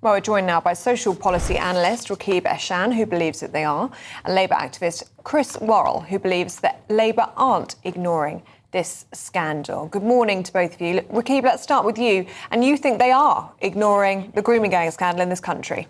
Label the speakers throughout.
Speaker 1: Well, we're joined now by social policy analyst Rakib Ehsan, who believes that they are, and Labour activist Chris Worrell, who believes that Labour aren't ignoring this scandal. Good morning to both of you. Rakib, let's start with you. And you think they are ignoring the grooming gang scandal in this country?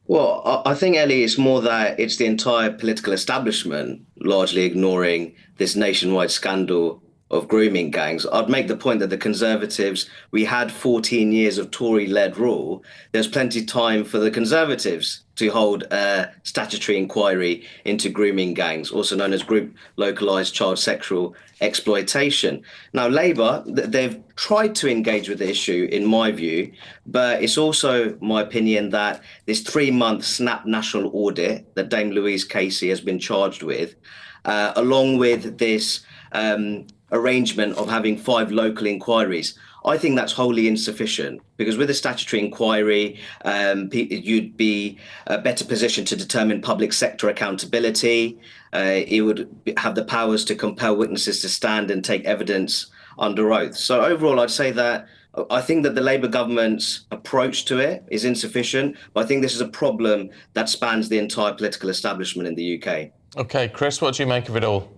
Speaker 2: Well, I think, Ellie, it's more that it's the entire political establishment largely ignoring this nationwide scandal of grooming gangs. I'd make the point that the Conservatives, we had 14 years of Tory-led rule. There's plenty of time for the Conservatives to hold a statutory inquiry into grooming gangs, also known as group localised child sexual exploitation. Now, Labour, they've tried to engage with the issue, in my view, but it's also my opinion that this 3-month snap national audit that Dame Louise Casey has been charged with, along with this arrangement of having 5 local inquiries, I think that's wholly insufficient, because with a statutory inquiry, you'd be better positioned to determine public sector accountability. It would have the powers to compel witnesses to stand and take evidence under oath. So overall, I'd say that I think that the Labour government's approach to it is insufficient, but I think this is a problem that spans the entire political establishment in the UK.
Speaker 3: OK, Chris, what do you make of it all?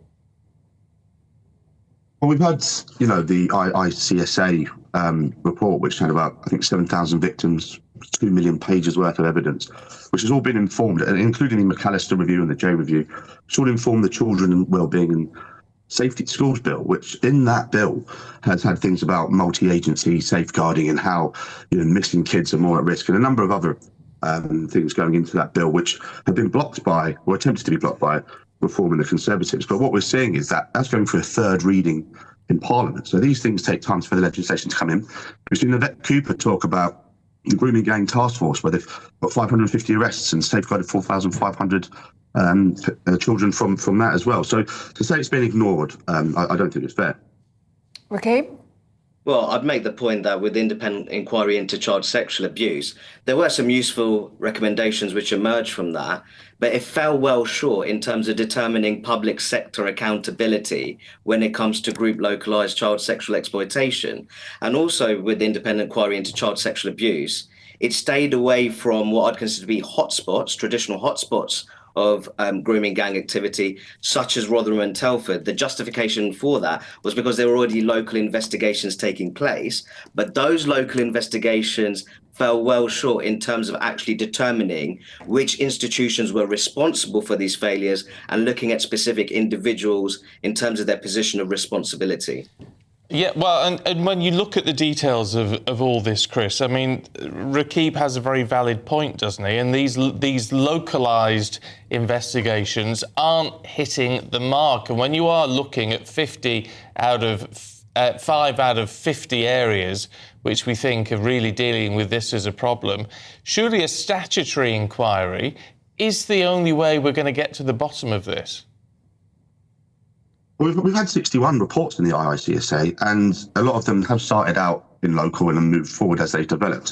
Speaker 4: Well, we've had, the ICSA report, which had about, I think, 7,000 victims, 2 million pages worth of evidence, which has all been informed, including the McAllister Review and the J Review, which all informed the Children and Wellbeing and Safety at Schools Bill, which in that bill has had things about multi-agency safeguarding and how missing kids are more at risk, and a number of other things going into that bill, which have been blocked by, or attempted to be blocked by, Reform and the Conservatives. But what we're seeing is that that's going for a third reading in Parliament. So these things take time for the legislation to come in. We've seen Yvette Cooper talk about the grooming gang task force, where they've got 550 arrests and safeguarded 4,500 children from that as well. So to say it's been ignored, I don't think it's fair.
Speaker 1: Rakib?
Speaker 2: Well, I'd make the point that with the independent inquiry into child sexual abuse, there were some useful recommendations which emerged from that, but it fell well short in terms of determining public sector accountability when it comes to group localised child sexual exploitation. And also with the independent inquiry into child sexual abuse, it stayed away from what I'd consider to be hotspots, traditional hotspots of grooming gang activity, such as Rotherham and Telford. The justification for that was because there were already local investigations taking place, but those local investigations fell well short in terms of actually determining which institutions were responsible for these failures and looking at specific individuals in terms of their position of responsibility.
Speaker 3: Yeah, well, and when you look at the details of all this, Chris, I mean, Rakib has a very valid point, doesn't he? And these localised investigations aren't hitting the mark. And when you are looking at 5 out of 50 areas which we think are really dealing with this as a problem, surely a statutory inquiry is the only way we're going to get to the bottom of this.
Speaker 4: We've had 61 reports in the IICSA, and a lot of them have started out in local and moved forward as they've developed.